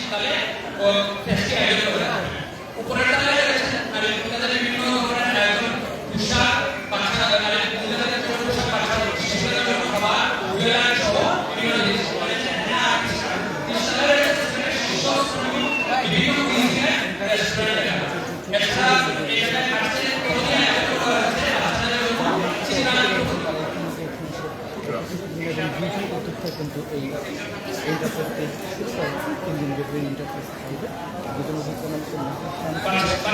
শীতকালে ফেস্টি আয়োজন করে থাকে। উপরের তলায় রয়েছে নারী ভূমিকাদের বিভিন্ন ধরনের আয়োজন, পোশাক, বাচ্চাদের নারী ভূমিকাদের জন্য পোশাক, বাচ্চাদের শিশুদের জন্য খাবার, জুয়েলারি সহ বিভিন্ন জিনিস রয়েছে। তলায় রয়েছে শিশু শ্রমিক বিভিন্ন কুইজিনের রেস্টুরেন্ট। এছাড়া এখানে আছে প্রতিদিন আয়োজন করা হয়েছে বাচ্চাদের জন্য চিত্রাঙ্কন কিন্তু এই ইন্টারফেসটি তিন দিন ব্যাপী ইন্টারফেস থাকবে। দুজন হচ্ছে চারজন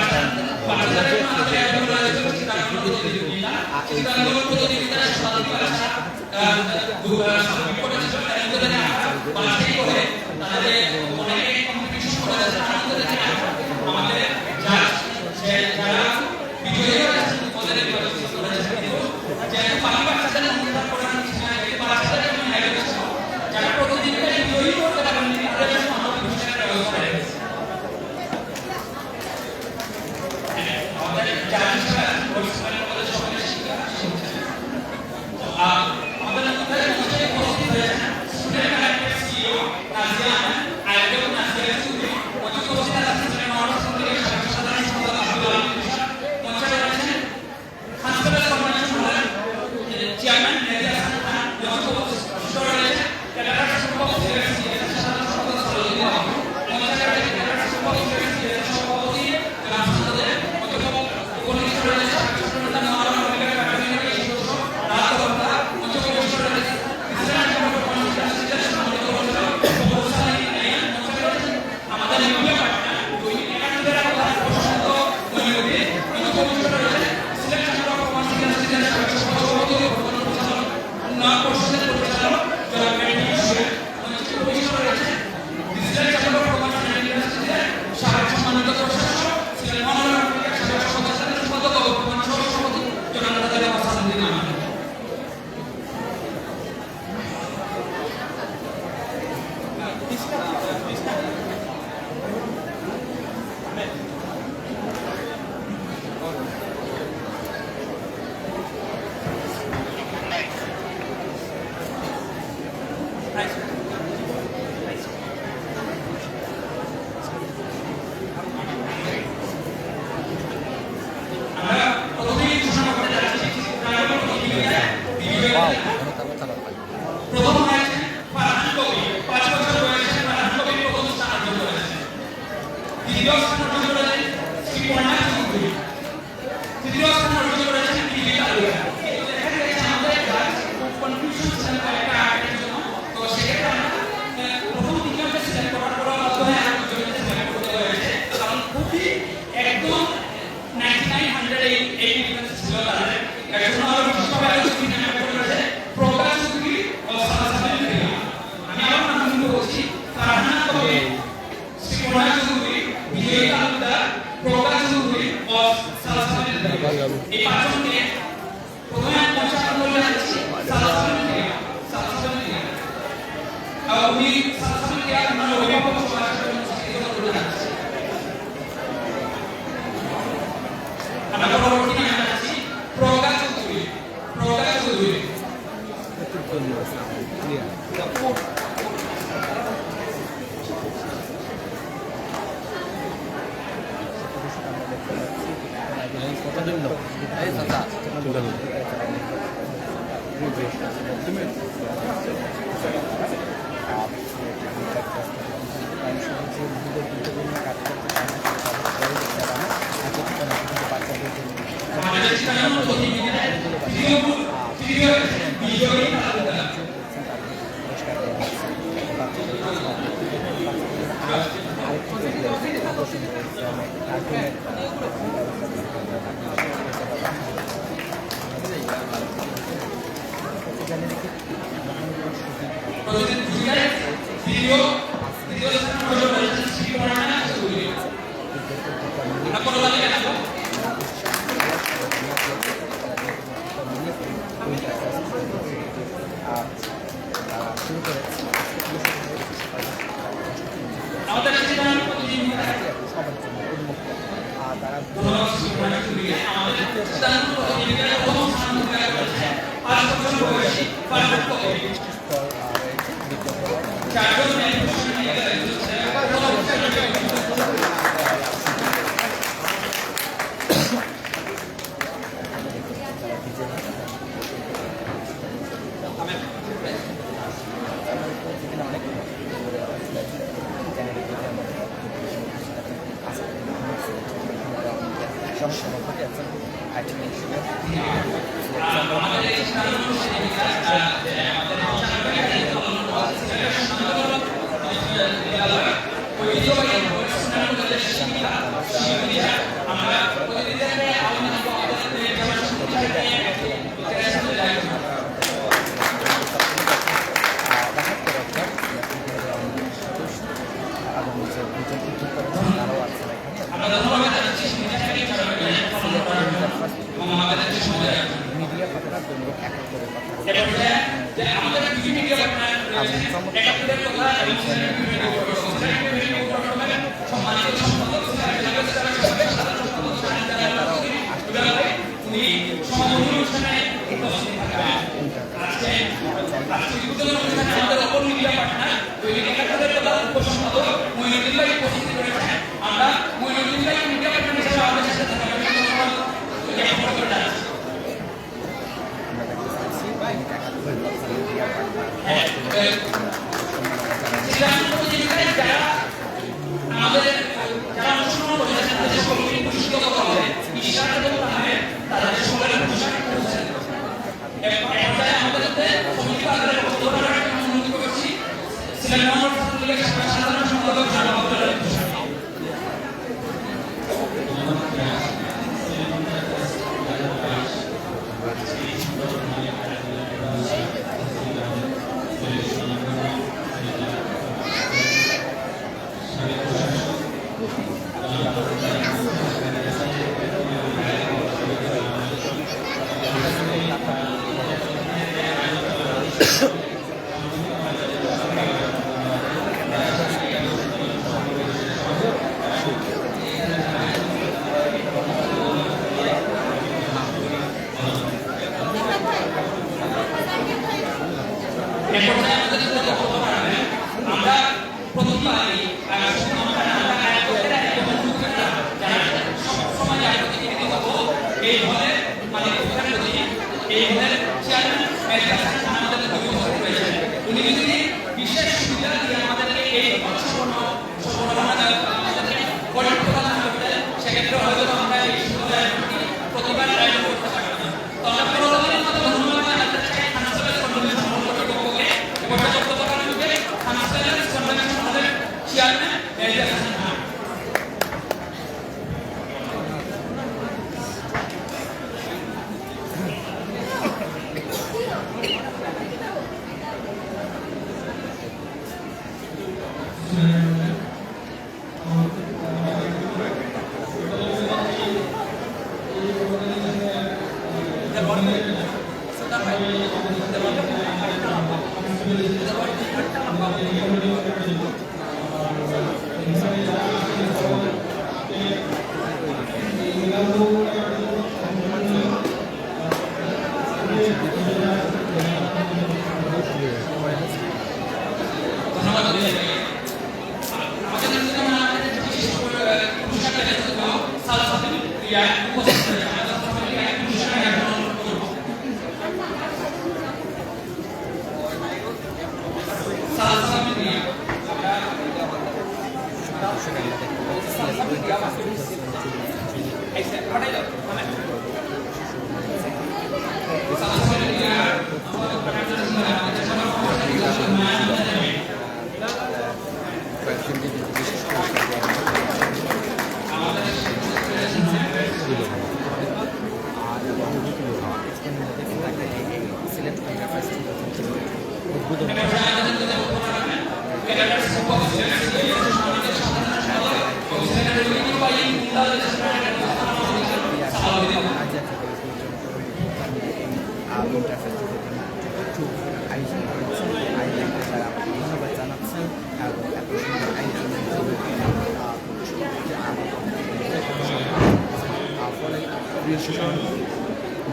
সহসভাপতি আছেন আইটি হিসেবে আগামী যে দুজন উদ্যোক্তা তারাও আছেন মিডিয়া পাঠানোর জন্য এক করে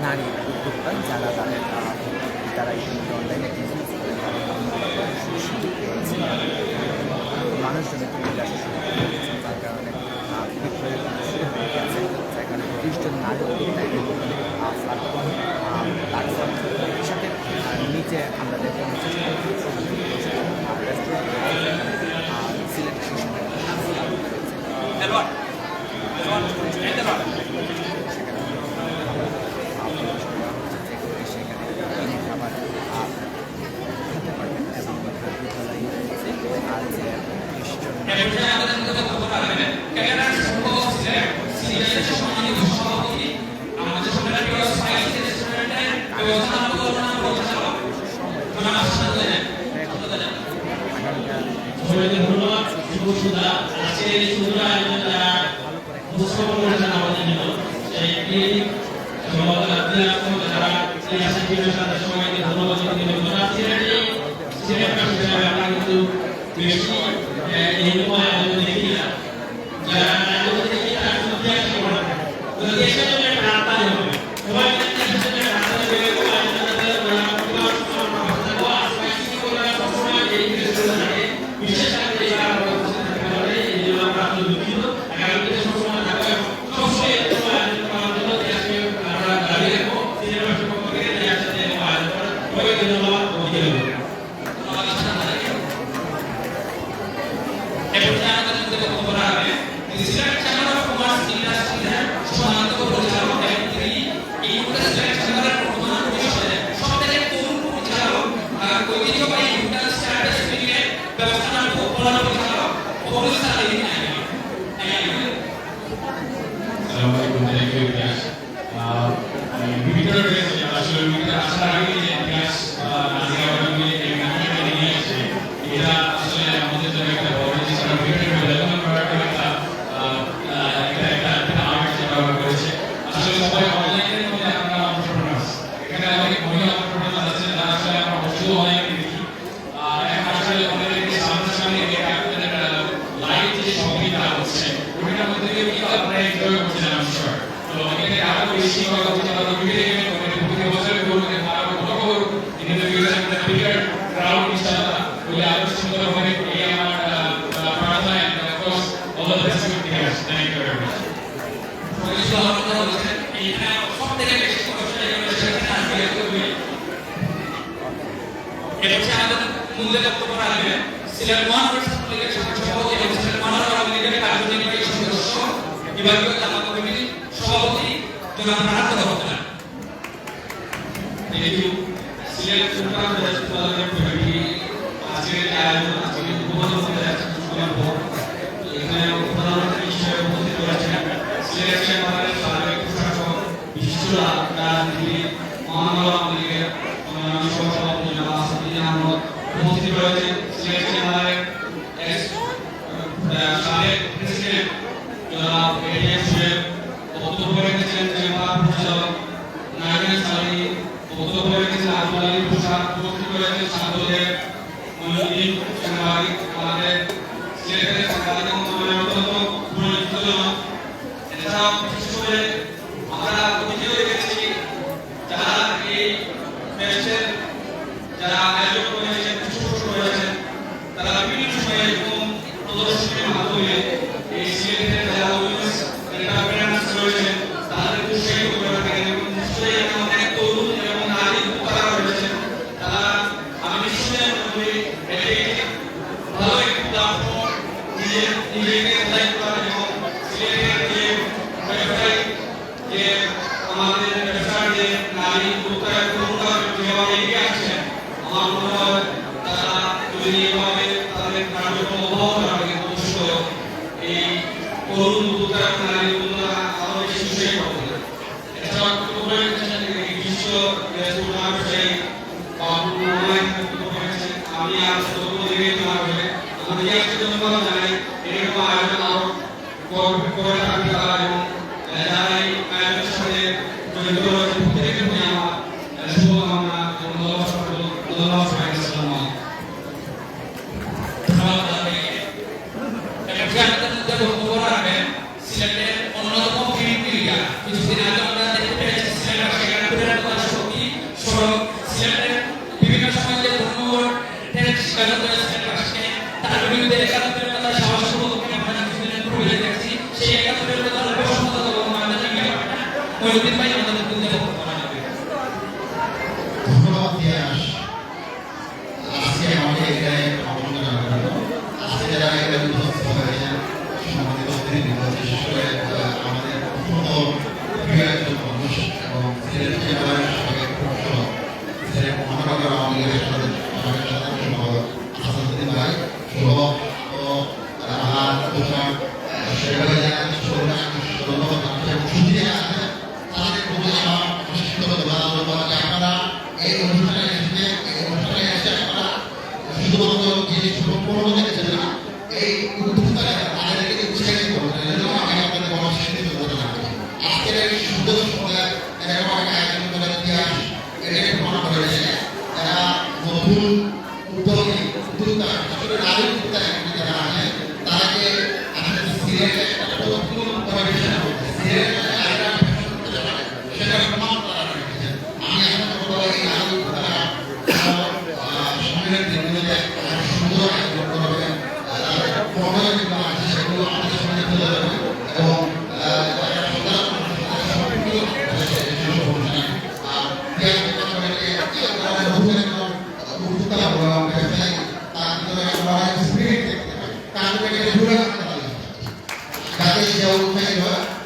নারী উদ্যোক্তা যারা তারা ইতিমধ্যে অনলাইনে বিজনেস করে সুযোগ পেয়েছে মানুষজনের তৈরি আসা শুরু করেছে তার কারণে বিক্রয়ের শুরু হয়ে গেছে যার কারণে 30 জন নারী উদ্যোক্তা প্ল্যাটফর্ম সাথে নিচে আমরা দেখতে রেস্টুরেন্ট সিলেক্ট এই সুন্দর আয়োজন যারা উপস্থাপন করেছেন আমাদের জন্য সেই যারা এই আশা করি তাদের সবাইকে ধন্যবাদ দিতে সিলেট আমরা কিন্তু বেশি এই আয়োজন দেখি না যারা আয়োজন দেখি তারা শুনতে আসে করে তো দেশের জন্য একটা রাস্তা হবে সবাই দেশের জন্য রাস্তা হবে বিশেষ করে এই জন্য আমরা দুঃখিত আগামীতে সবসময় থাকবে সবসময় আয়োজন করার জন্য দেশকে আমরা দাবি রাখবো সিলেটের পক্ষ থেকে দেওয়ার সাথে আয়োজন করা সবাইকে ধন্যবাদ দিয়ে দেবো এবং আমাদের মধ্যে বক্তব্য রাখবেন সিলেট চেম্বার অফ কমার্স ইন্ডাস্ট্রিজের সম্মানিত পরিচালক এবং তিনি এই সিলেট চেম্বারের প্রধান পরিষদে সবথেকে তরুণ পরিচালক ঐতিহ্যবাহী ইন্টার স্ট্যাটিস্টিকের ব্যবস্থাপনা প্রধান পরিচালক অবস্থা দিন Assalamualaikum warahmatullahi wabarakatuh. Bicara asal kita asal lagi ikhlas nasional ini ini kita asal আমাদের জন্য একটা বড় জিনিস আমরা ভিডিও ডেভেলপমেন্ট করার একটা আর্ট সেবা করেছে আসলে সবাই অনলাইনের মধ্যে আমরা অন্টারপ্রেনার্স এখানে অনেক মহিলা অন্টারপ্রেনার্স আছে যারা আসলে আমরা অবশ্যই অনলাইনে দেখি এখন আসলে অনেকে সামনাসামনি দেখে আপনাদের লাইভ যে সঙ্গীতটা হচ্ছে ওইটার মধ্যে দিয়ে কিন্তু আপনারা এনজয় করছেন আমি শিওর তো এখানে আরো বেশি কথা বলতে পারবো বিভিন্ন প্রতি বছরের গরুকে আরো বড় বড় ইন দ্য ফিউচার আমরা বিগার ক্রাউড ইনশাআল্লাহ বলে আরো সুন্দর হবে এই আমার প্রার্থনা and of course all the best with years thank you very much পরিচালকরা বলেছেন এইখানে সবথেকে বেশি কষ্ট এগুলো সেখানে আসবে করবে এটা হচ্ছে আমাদের মূল্যে বক্তব্য রাখবেন সিলেট মহানগর ছাত্রলীগের সভাপতি এবং সিলেট মহানগর আওয়ামী লীগের কার্যনির্বাহী সদস্য বিভাগীয় জামা কমিটির সভাপতি জনাব Rahat Rahman Thank you. Select Sultan Development Committee আজকের আয়োজন আজকে উদ্বোধন হতে যাচ্ছে কিছুক্ষণ পর এখানে প্রধানমন্ত্রী হিসেবে উপস্থিত রয়েছেন সিলেট চেম্বারের সাবেক প্রশাসক বিশিষ্ট রাজনীতিবিদ মহানগর আওয়ামী লীগের সভাপতি জনাব আসাদুদ্দিন আহমদ উপস্থিত রয়েছেন সিলেট চেম্বারের সাবেক প্রেসিডেন্ট জনাব এডিএম সাহেব বক্তব্য রেখেছেন চেম্বার পরিচালক নাগরিক সালী বক্তব্য রেখেছেন আব্দুল আলী প্রসাদ উপস্থিত রয়েছেন ছাত্রদের মহিউদ্দিন সাংবাদিক আমাদের সিলেটের সাংবাদিক মন্ত্রণালয়ের অত্যন্ত গুরুত্বজনক এছাড়াও বিশেষ করে আমরা অভিযোগ রেখেছি যারা এই ফেস্টের যারা আয়োজক করেছেন পৃষ্ঠপোষক করেছেন তারা বিভিন্ন সময়ে এরকম প্রদর্শনীর মাধ্যমে এই সিলেটের যারা উইমেন্স এন্টারপ্রেনার্স রয়েছেন তাদের উৎসাহিত করে থাকেন এবং নিশ্চয়ই অনেক তরুণ এবং নারী উদ্যোক্তারা রয়েছেন তারা আমি নিশ্চয়ই মনে করি এটি ভালো একটি প্ল্যাটফর্ম নিজেকে প্রদান করার এবং সিলেটের যে ব্যবসায়িক যে আমাদের ব্যবসার যে নারী উদ্যোক্তারা তরুণরা যেভাবে এগিয়ে আসছেন আমার মনে হয় তারা যদি এভাবে তাদের কার্যক্রম অব্যাহত রাখে অবশ্যই এই তরুণ উদ্যোক্তারা নারী উদ্যোক্তারা আরো বেশি উৎসাহী হবে এছাড়াও বক্তব্য রেখেছেন বিশ্ব ব্যবসায়ী আমি আর বক্তব্য দিয়ে তোমার বলে আমাদের ইতিহাসের জন্য কথা জানাই এরকম আয়োজন আরো করে থাকবে তারা এবং যারা এই আয়োজনের সাথে জড়িত রয়েছে প্রত্যেকের প্রতি আমার শুভকামনা এবং ধন্যবাদ সবাইকে আসসালামু সিলেটের অন্যতম ফিল্মপিরিয়া কিছুদিন আগে আমরা দেখতে পেয়েছি সিলেটের সেখানে শক্তি সড়ক সিলেটের বিভিন্ন সময় যে ধর্মের শিকার হতে সিলেটবাসীকে তার বিরুদ্ধে একাত্তরের কথা সাহস পদক্ষেপ আমরা কিছুদিনের পূর্বে দেখছি সেই একাত্তরের কথা প্রশ্নগত আমাদের ব্যাপারটা মহিউদ্দিন ভাই আমাদের বিরুদ্ধে বক্তব্য রাখবে ধন্যবাদ দিয়াস আজকে আমাকে এখানে আমন্ত্রণ জানানো আজকে যারা এখানে উপস্থিত হয়েছেন সম্মানিত অতিথিবৃন্দ বিশেষ করে আমাদের অত্যন্ত প্রিয় একজন মানুষ এবং সিলেট চেম্বারের সাবেক প্রশাসক সিলেট মহানগর আওয়ামী লীগের সাবেক সাধারণ সম্পাদক আসাদুদ্দিন ভাই সহ রাহাত প্রসাদ সেভাবে যারা ধন্যবাদ জানাচ্ছি এবং সুবিধা আছে তাদের প্রতি আমার অশেষ ধন্যবাদ যে আপনারা এই অনুষ্ঠানে এসে আপনারা শুধুমাত্র জিনিস সম্পূর্ণ দেখেছেন না এই উদ্যোক্তারা তাদেরকে সিলেটে একটা নতুন পরিবেশন সিলেটে আরেকটা সেটা প্রমাণ করা হয়েছে। আমি এখন ছোটবেলায় এই আলু সামনের দিনগুলোতে সুন্দর আয়োজন করবে ফটো যেগুলো আছে সেগুলো আমাদের সামনে তুলে দেবে এবং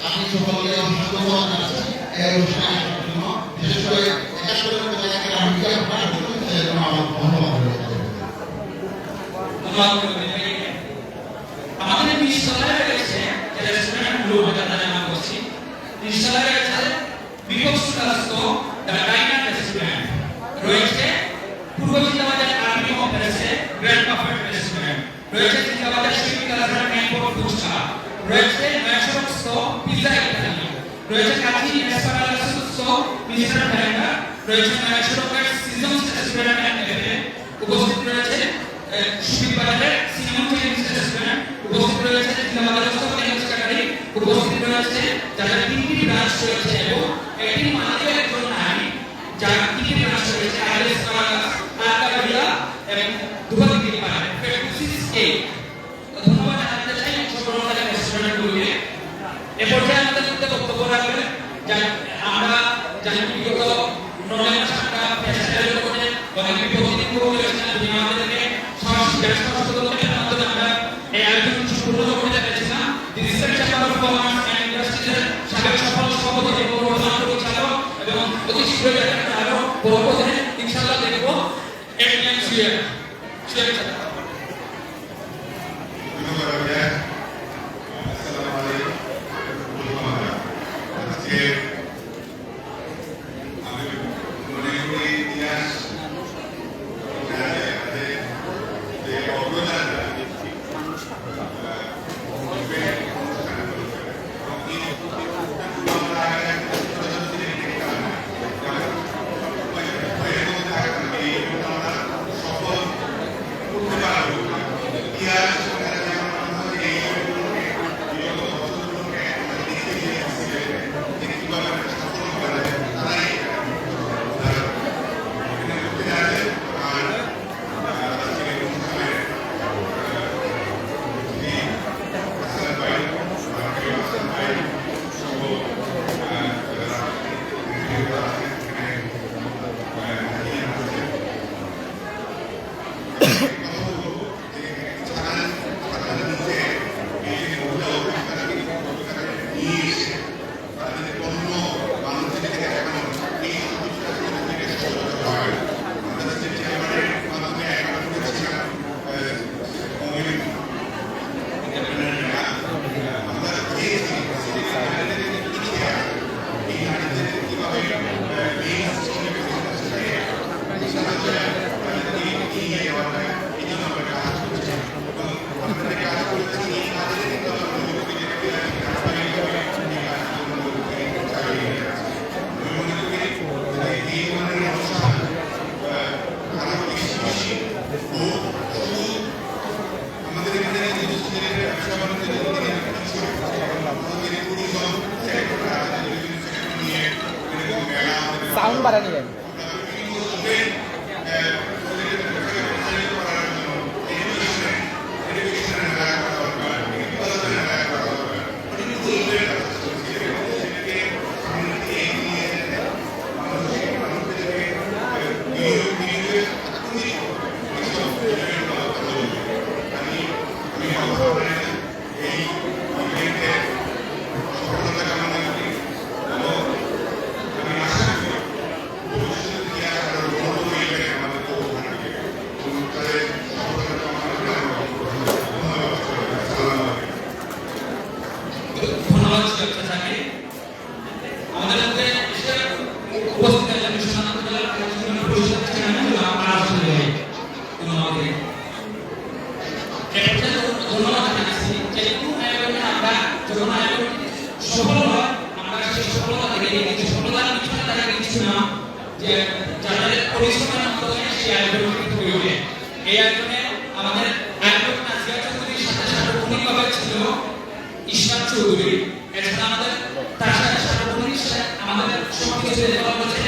আমি সকলকে ধন্যবাদ জানাচ্ছি এই অনুষ্ঠানে আসার জন্য, বিশেষ করে আমার ধন্যবাদ আমাদের বিশ্ববিদ্যালয়ে রয়েছে যে রেস্টুরেন্টগুলো তাদের নাম বলছি। বিশ্ববিদ্যালয়ে রয়েছে বিপক্ষস্থ দ্য ডাইনার রেস্টুরেন্ট, রয়েছে পূর্ব জিন্দাবাদের আর্মি কমপ্লেক্সে গ্র্যান্ড বাফেট রেস্টুরেন্ট, রয়েছে জিন্দাবাদের শিপিং কারখানা এয়ারপোর্ট ফুচকা, রয়েছে নয়শরস্থ পিৎজা ইতালি, রয়েছে কাজী এসপারাগাসস্থ মিস্টার ভ্যাঙ্গা, রয়েছে নয়শরকের সিজনস রেস্টুরেন্ট এন্ড ক্যাফে, উপস্থিত রয়েছে সুবিবাজারের সিনেমা রেস্টুরেন্ট, উপস্থিত রয়েছে জিন্দাবাদের কারি, উপস্থিত রয়েছে যাদের তিনটি ব্রাঞ্চ রয়েছে এবং একটি মালিকের একজন নারী যার তিনটি ব্রাঞ্চ রয়েছে আলকাবিয়া এবং দুবাই পারে ফেরদৌসিস এ। ধন্যবাদ জানাতে চাই ছোটবেলার রেস্টুরেন্টগুলোকে। এ পর্যায়ে আমাদের মধ্যে বক্তব্য রাখবেন আমরা জানি বিগত 9 মাস আমরা ফেস্টিভ্যালের মধ্যে অনেক বিপত্তি রয়েছে, যদি আমাদেরকে ব্যস্ত মাধ্যমে আমরা এই আয়োজন সম্পূর্ণ করতে পেরেছিলাম। Digital chamber of commerce and ইন্ডাস্ট্রিজের সাবেক সফল সভাপতি এবং প্রধান পরিচালক এবং অতি শীঘ্রই একটা আরো বড় পদে ইনশাআল্লাহ দেখব এডিএম সুয়ের সাউন্ড বাড়ানি যাবে। এই আয়োজনে আমাদের আয়োজক নাজিয়া চৌধুরীর সাথে সার্বক্ষণিকভাবে ছিল ইশরাত চৌধুরী, এছাড়া আমাদের তার সাথে সার্বক্ষণিক আমাদের সবকিছু দেখভাল করেছে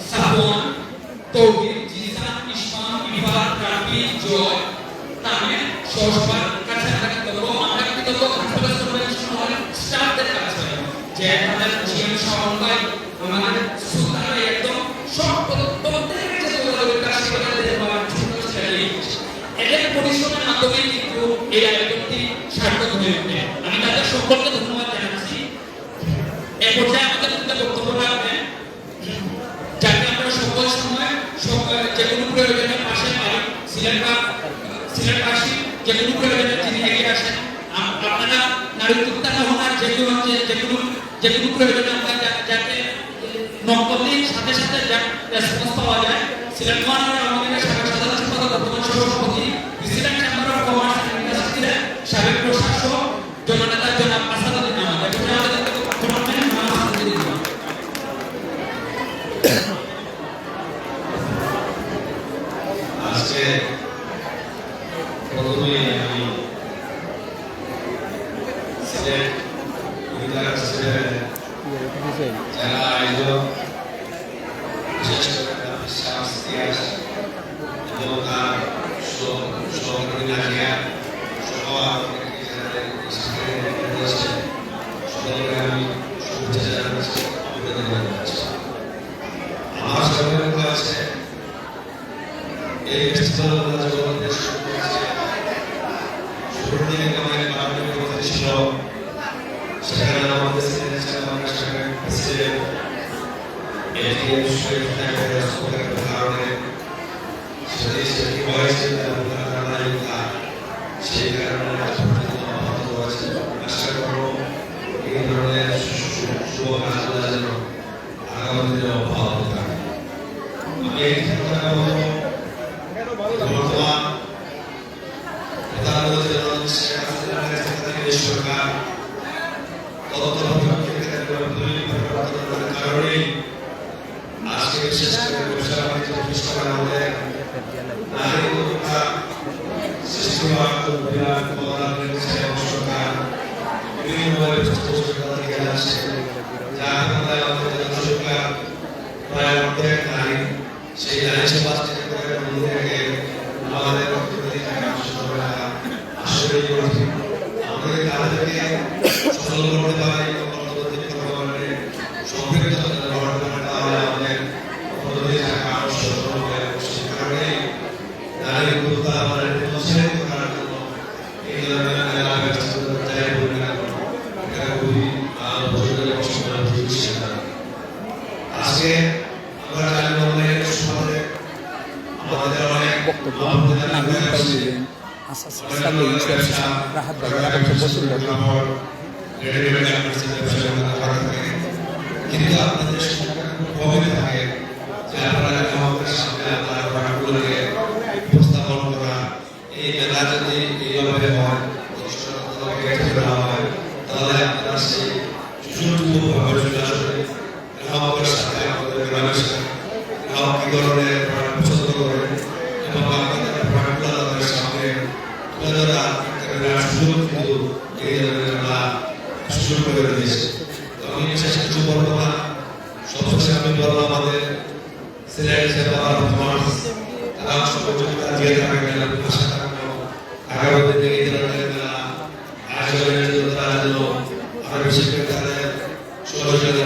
সাফওয়ান, তৌহিদ, জিসান, ইসমাম, ইফাত, রাফি, জয়, তামিম, সহসভার কাছে আমরা কৃতজ্ঞ। আমরা কৃতজ্ঞ হাসপাতাল সুপারভাইজার হল স্টাফদের কাছে যে আমাদের জিএম সমন্বয় আমাদের সুলতানরা একদম সব প্রত্যেকের যে যোগাযোগের কাজ সেটা দেখবার ছোট ছেলে এদের পরিশ্রমের মাধ্যমে কিন্তু এই আয়োজনটি সার্থক হয়ে ওঠে। আমি তাদের সকলকে ধন্যবাদ জানাচ্ছি। এ পর্যায়ে আমাদের বক্তব্য রাখবেন যাতে আমরা সকল সময় যে কোনো প্রয়োজনে পাশে পাই, সিলেটবাসী যে কোনো প্রয়োজনে তিনি এগিয়ে আসেন। আপনারা নারী উত্থান হওয়ার যে কোনো প্রয়োজনে আমরা যাতে নক করলেই সাথে সাথে রেসপন্স পাওয়া যায়। সিলেট মহানগর আওয়ামী লীগের সাধারণ সম্পাদক বর্তমান সভাপতি, Sylhet chamber of commerce and ইন্ডাস্ট্রির সাবেক প্রশাসক জননেতা জনাব আসাদুদ্দিন আহমেদ। আজকে প্রথমে আমি সিলেট ইউনিভার্সিটির যারা আয়োজক, বিশেষ করে শামস ইতিহাস এবং তার সহকর্মী নাজিয়া সহ সকলকে আমি শুভেচ্ছা জানাচ্ছি, অভিনন্দন জানাচ্ছি। আমার সঙ্গে আছে এই ফেস্টিভ্যাল জগতের শুরুর দিকে আমাদের মাননীয় প্রধান ছিল, সেখানে আমাদের প্রেসিডেন্ট এটিএম শরীফ নাইকের রাষ্ট্রপতির কারণে সেটি হয়েছে সেই কারণে অব্যাহত আছে। আশা করব এই ধরনের শুভ কাজগুলো যেন আগামী দিনে অব্যাহত থাকে। আমি এই কথা বলবো বর্তমান প্রধানমন্ত্রী জনাব শেখ হাসিনার সরকার পরিবর্তনের কারণে আজকে বিশেষ করে ব্যবসা বাণিজ্য প্রতিষ্ঠানের আমাদের নারী উদ্যোক্তা সৃষ্টি হওয়ার বিরাট অবদান রেখেছে এবং সরকার বিভিন্নভাবে প্রচেষ্টা দিয়ে যাচ্ছে, যার ফলে আমাদের জনসংখ্যা প্রায় অর্ধেক নারী। সেই নারী সমাজ থেকে আমাদের অর্থনৈতিক আসলে আমাদের তাদেরকে সচল করতে পারি, অর্থনৈতিক কর্মকাণ্ডে সম্পৃক্ত গ্রহণ করতে তাহলে আমাদের অর্থনৈতিক টাকা সচল হবে। সেই কারণেই নারী উদ্যোক্তা আমাদের উৎসাহিত করার জন্য এই ধরনের মেলা ব্যবস্থা যাই বলি না কেন এটা খুবই আজকে আমরা জানি অনলাইনের সমাজে আমাদের অনেক বক্তব্য রাহাত কিন্তু আপনাদের কমে থাকে যে আপনারা আমাদের সামনে আপনারা প্রোডাক্টগুলোকে উপস্থাপন করা, এই মেলা যদি এইভাবে হয় তাহলে আপনারা সেই সুযোগভাবে চলে আসবে গ্রাহকের সাথে আমাদের মেলামেশা, গ্রাহক কি ধরনের প্রোডাক্ট পছন্দ করে এবং আপনাদের প্রোডাক্টগুলো তাদের সামনে তুলে ধরার সুযোগ কিন্তু এই ধরনের মেলা সুযোগ করে দিয়েছে। আমি বিশেষ কিছু বলবো না, সবশেষে আমি বলবো আমাদের সিলেট চেম্বার অফ কমার্স তারা সহযোগিতা দিয়ে থাকেন। আশা থাকবো আগামী দিনে এই ধরনের মেলা আয়োজনের জন্য তারা যেন আরো বেশি করে তাদের সহযোগিতা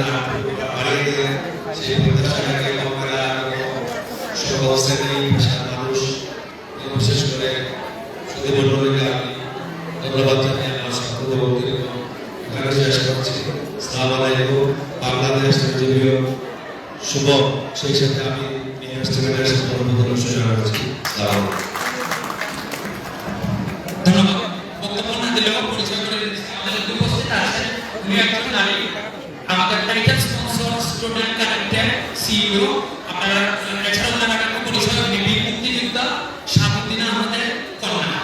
বাড়িয়ে দিয়ে সেই প্রত্যাশাটাকে মেলা সকল শ্রেণী পেশার মানুষ বিশেষ করে শুধু মন্ডলীকে আমি ধন্যবাদ জানিয়ে আমার সাথে বক্তব্য এখানে শেষ করছি। আসসালামু আলাইকুম। বাংলাদেশ যদিও শুভ, সেই সাথে আমি ইউনিভার্সিটির সাথে অনুমোদন শুরু করছি। ধন্যবাদ। বক্তব্য না দিলেও পরিচয় করে দিচ্ছি। আমাদের উপস্থিত আছেন উনি একজন নারী, আমাদের title sponsor student connected CEO. আপনারা এছাড়াও ওনার একটা পরিচয় বীর মুক্তিযোদ্ধা শাহাবুদ্দিন আহমেদের কন্যা।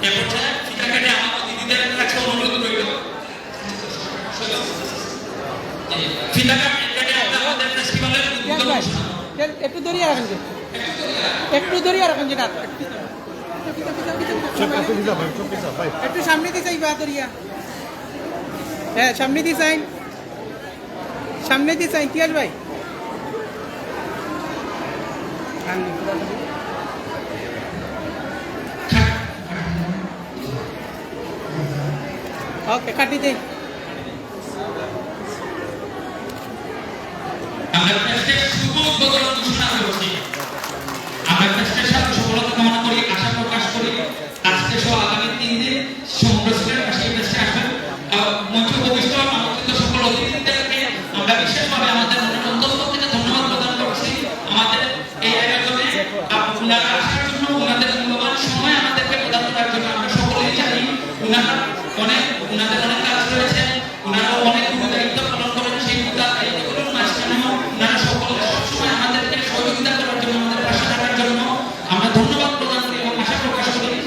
এ পর্যায়ে ফিতা কেটে আমার দিদিদের কাছে অনুরোধ রইল ফিতা কেটে আমাদের ফেস্টিভ্যালের একটু দরিয়া রাখেন, একটু দরিয়া রাখেন যেটা একটু সামনে দিয়ে চাই বাহাদুরিয়া, হ্যাঁ সামনে দিয়ে চাই, সামনে দিয়ে চাই তিয়াস ভাই। ওকে কাটি দেই। আমরা টেস্টের শুভ উদ্বোধন ঘোষণা করছি। আমরা টেস্টের সাথে সফলতা কামনা করি, আশা প্রকাশ করি আজকে সহ আগামী 3 দিন সমগ্র সিলেট বাসী টেস্টে আসবেন। মঞ্চ উপবিষ্ট আমন্ত্রিত সকল অতিথিদেরকে আমরা বিশেষভাবে আমাদের মনের অন্তঃস্থল থেকে ধন্যবাদ প্রদান করছি। আমাদের এই আয়োজনে আপনারা আসার জন্য, ওনাদের মূল্যবান সময় আমাদেরকে প্রদান করার জন্য আমরা সকলেই জানি ওনাদের অনেক কাজ রয়েছে, ওনারা অনেক দায়িত্ব পালন করেন। সেই দায়িত্বগুলোর মাঝখানে ওনারা সকলে সবসময় আমাদেরকে সহযোগিতা করার জন্য, আমাদের পাশে থাকার জন্য আমরা ধন্যবাদ প্রদান করি এবং আশা প্রকাশ করি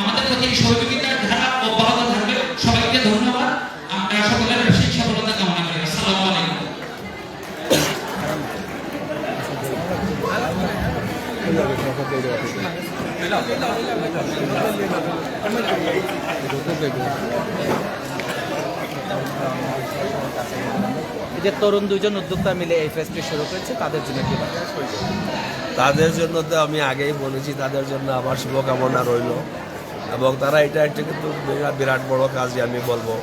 আমাদের প্রতি সহযোগিতার ধারা অব্যাহত থাকবে। সবাইকে ধন্যবাদ। আমরা সকলের ব্যবসায়িক সফলতা কামনা করি। আসসালামু আলাইকুম। এই যে তরুণ দুজন উদ্যোক্তা মিলে এই ফেস্টটি শুরু করেছে, তাদের জন্য কি বলবেন? তাদের জন্য তো আমি আগেই বলেছি, তাদের জন্য আমার শুভকামনা রইল। এবং তারা এটা একটা কিন্তু বিরাট বড় কাজই আমি বলবো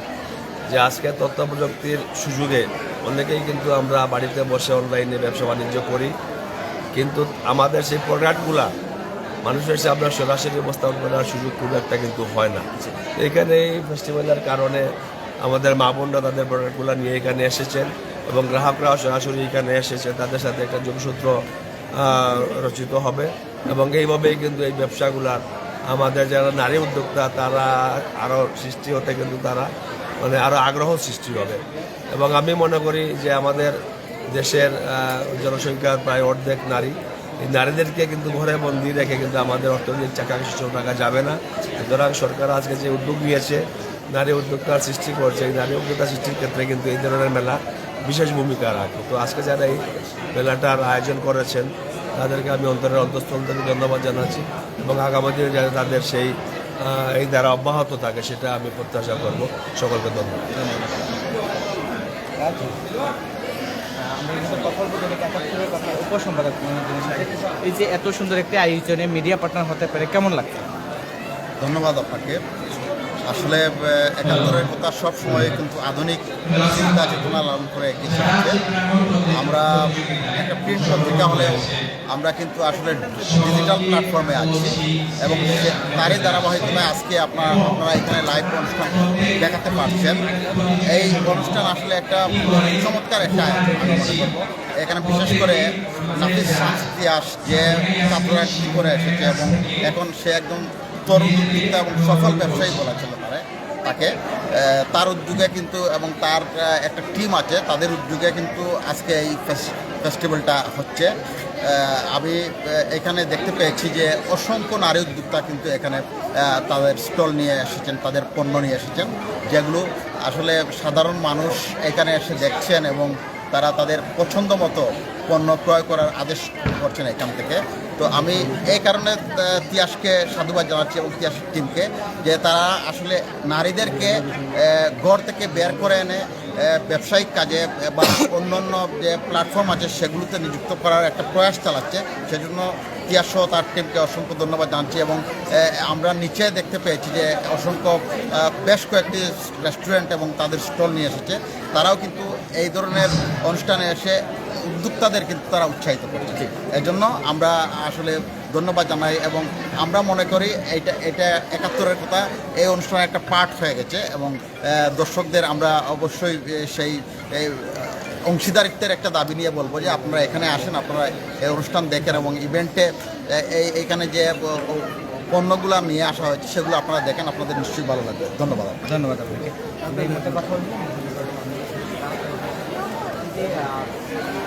যে আজকে তথ্য প্রযুক্তির সুযোগে অনেকেই কিন্তু আমরা বাড়িতে বসে অনলাইনে ব্যবসা বাণিজ্য করি, কিন্তু আমাদের সেই প্রোডাক্টগুলা মানুষের সাথে আমরা সরাসরি উপস্থাপন করার সুযোগ খুব একটা কিন্তু হয় না। এখানে এই ফেস্টিভ্যালের কারণে আমাদের মা বোনরা তাদের প্রোডাক্টগুলো নিয়ে এখানে এসেছেন এবং গ্রাহকরাও সরাসরি এখানে এসেছে, তাদের সাথে একটা যোগসূত্র রচিত হবে এবং এইভাবেই কিন্তু এই ব্যবসাগুলার আমাদের যারা নারী উদ্যোক্তা তারা আরও সৃষ্টি হতে কিন্তু তারা মানে আরও আগ্রহ সৃষ্টি হবে। এবং আমি মনে করি যে আমাদের দেশের জনসংখ্যার প্রায় অর্ধেক নারী, এই নারীদেরকে কিন্তু ঘরে বন্দি রেখে কিন্তু আমাদের অর্থনৈতিক চাকাকে সুযোগ রাখা যাবে না। সুতরাং সরকার আজকে যে উদ্যোগ নিয়েছে, নারী উদ্যোক্তার সৃষ্টি করছে, এই নারী উদ্যোক্তা সৃষ্টির ক্ষেত্রে কিন্তু এই ধরনের মেলা বিশেষ ভূমিকা রাখে। তো আজকে যারা এই মেলাটার আয়োজন করেছেন তাদেরকে আমি অন্তরের অন্তঃস্থল থেকে ধন্যবাদ জানাচ্ছি এবং আগামী দিনে যাতে তাদের সেই এই দ্বারা অব্যাহত থাকে সেটা আমি প্রত্যাশা করব। সকলকে ধন্যবাদ। আমরা কিন্তু কথা বলবো উপসম্পাদক এই যে এত সুন্দর একটি আয়োজনে মিডিয়া পার্টনার হতে পারে, কেমন লাগছে? ধন্যবাদ আপনাকে। আসলে একাত্তরের কথা সব সময় কিন্তু আধুনিক চিন্তা চেতনা লালন করে এগিয়ে চলছে। আমরা একটা প্রিন্ট পত্রিকা হলেও আমরা কিন্তু আসলে ডিজিটাল প্ল্যাটফর্মে আছি এবং তারই ধারাবাহিকতায় আজকে আপনারা এখানে লাইভ অনুষ্ঠান দেখাতে পারছেন। এই অনুষ্ঠান আসলে একটা চমৎকার একটা আয়োজন আমি মনে করবো। এখানে বিশেষ করে নাফিস ইতিহাস যে ছাত্ররা করে এসেছে এবং এখন সে একদম তরুণ উদ্যোক্তা এবং সফল ব্যবসায়ী বলা চলে পারে তাকে, তার উদ্যোগে কিন্তু এবং তার একটা টিম আছে, তাদের উদ্যোগে কিন্তু আজকে এই ফেস্টিভ্যালটা হচ্ছে। আমি এখানে দেখতে পেয়েছি যে অসংখ্য নারী উদ্যোক্তা কিন্তু এখানে তাদের স্টল নিয়ে এসেছেন, তাদের পণ্য নিয়ে এসেছেন, যেগুলো আসলে সাধারণ মানুষ এখানে এসে দেখছেন এবং তারা তাদের পছন্দ মতো পণ্য ক্রয় করার আদেশ করছেন এখান থেকে। তো আমি এই কারণে তিয়াসকে সাধুবাদ জানাচ্ছি এবং তিয়াসের টিমকে যে তারা আসলে নারীদেরকে ঘর থেকে বের করে এনে ব্যবসায়িক কাজে বা অন্যান্য যে প্ল্যাটফর্ম আছে সেগুলোতে নিযুক্ত করার একটা প্রয়াস চালাচ্ছে। সেজন্য তিয়াসসহ তার টিমকে অসংখ্য ধন্যবাদ জানাচ্ছি। এবং আমরা নিচে দেখতে পেয়েছি যে অসংখ্য বেশ কয়েকটি রেস্টুরেন্ট এবং তাদের স্টল নিয়ে এসেছে, তারাও কিন্তু এই ধরনের অনুষ্ঠানে এসে উদ্যোক্তাদের কিন্তু তারা উৎসাহিত করছে। এই জন্য আমরা আসলে ধন্যবাদ জানাই এবং আমরা মনে করি এটা একাত্তরের কথা এই অনুষ্ঠানের একটা পার্ট হয়ে গেছে এবং দর্শকদের আমরা অবশ্যই সেই অংশীদারিত্বের একটা দাবি নিয়ে বলবো যে আপনারা এখানে আসেন, আপনারা এই অনুষ্ঠান দেখেন এবং ইভেন্টে এইখানে যে পণ্যগুলো নিয়ে আসা হয়েছে সেগুলো আপনারা দেখেন, আপনাদের নিশ্চয়ই ভালো লাগবে। ধন্যবাদ আপনাকে। এই মুহূর্তে কথা বলবো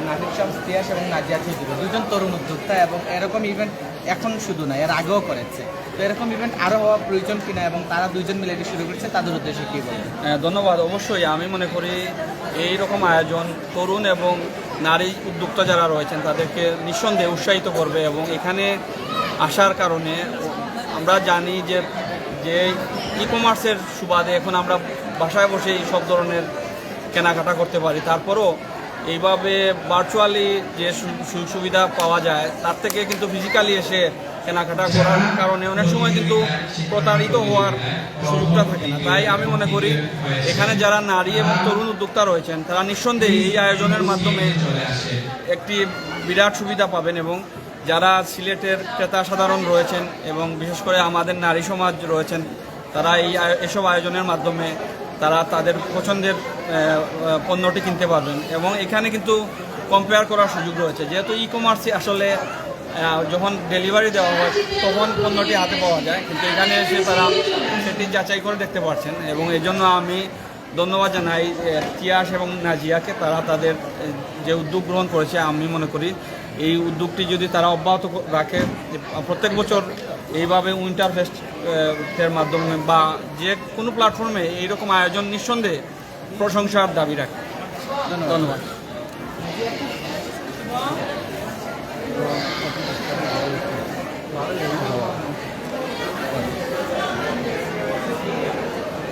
নাফিস শামস তিয়াস এবং নাজিয়া চৌধুরী, দুজন তরুণ উদ্যোক্তা এবং এরকম ইভেন্ট এখন শুধু না এর আগেও করেছে, তো এরকম ইভেন্ট আরও হওয়া প্রয়োজন কিনা এবং তারা দুজন মিলে এটি শুরু করেছে, তাদের উদ্দেশ্যে কী বলবেন? ধন্যবাদ। অবশ্যই আমি মনে করি এই রকম আয়োজন তরুণ এবং নারী উদ্যোক্তা যারা রয়েছেন তাদেরকে নিঃসন্দেহে উৎসাহিত করবে এবং এখানে আসার কারণে আমরা জানি যে যে ই কমার্সের সুবাদে এখন আমরা বাসায় বসেই সব ধরনের কেনাকাটা করতে পারি, তারপরও এইভাবে ভার্চুয়ালি যে সুযোগ সুবিধা পাওয়া যায় তার থেকে কিন্তু ফিজিক্যালি এসে কেনাকাটা করার কারণে অনেক সময় কিন্তু প্রতারিত হওয়ার সুযোগটা থাকে না। তাই আমি মনে করি এখানে যারা নারী এবং তরুণ উদ্যোক্তা রয়েছেন তারা নিঃসন্দেহে এই আয়োজনের মাধ্যমে একটি বিরাট সুবিধা পাবেন, এবং যারা সিলেটের ক্রেতা সাধারণ রয়েছেন এবং বিশেষ করে আমাদের নারী সমাজ রয়েছেন তারা এসব আয়োজনের মাধ্যমে তারা তাদের পছন্দের পণ্যটি কিনতে পারবেন। এবং এখানে কিন্তু কম্পেয়ার করার সুযোগ রয়েছে, যেহেতু ই কমার্সে আসলে যখন ডেলিভারি দেওয়া হয় তখন পণ্যটি হাতে পাওয়া যায়, কিন্তু এখানে এসে তারা সেটি যাচাই করে দেখতে পাচ্ছেন। এবং এই জন্য আমি ধন্যবাদ জানাই তিয়াস এবং নাজিয়াকে, তারা তাদের যে উদ্যোগ গ্রহণ করেছে। আমি মনে করি এই উদ্যোগটি যদি তারা অব্যাহত রাখে, প্রত্যেক বছর এইভাবে উইন্টার ফেস্টের মাধ্যমে বা যে কোনো প্ল্যাটফর্মে এইরকম আয়োজন নিঃসন্দেহে প্রশংসার দাবি রাখে। ধন্যবাদ।